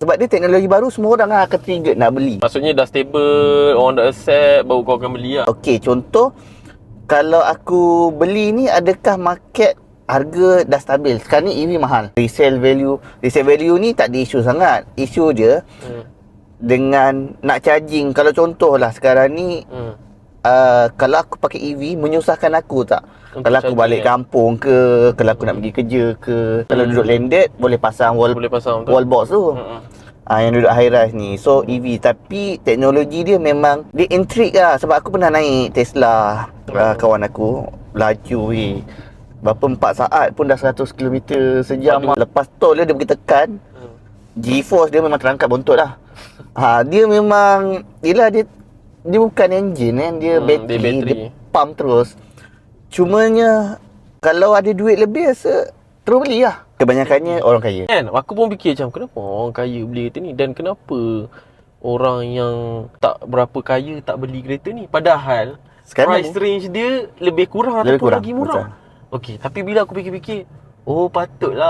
Sebab dia teknologi baru, semua orang akan trigger nak beli. Maksudnya dah stable, orang dah accept, baru kau akan beli lah. Okey, contoh kalau aku beli ni, adakah market harga dah stabil? Sekarang ni EV mahal. Resale value ni tak ada isu sangat. Isu dia dengan nak charging. Kalau contoh lah sekarang ni kalau aku pakai EV menyusahkan aku tak? Untuk kalau aku balik kampung ke, kalau aku nak pergi kerja ke, kalau duduk landed boleh pasang wall box tu. Yang duduk high rise ni. So EV, tapi teknologi dia memang dia intrigue lah. Sebab aku pernah naik Tesla, kawan aku laju berapa 4 saat pun dah 100 km sejam. Lepas tol dia pergi tekan, G-force dia memang terangkat bontot lah. Dia memang dia bukan engine kan, dia bateri, dia pump terus. Cumanya kalau ada duit lebih rasa terus beli lah. Kebanyakannya orang kaya kan. Aku pun fikir macam kenapa orang kaya beli kereta ni, dan kenapa orang yang tak berapa kaya tak beli kereta ni, padahal sekarang price range dia lebih kurang ataupun lagi murah. Okey, tapi bila aku fikir-fikir, oh patutlah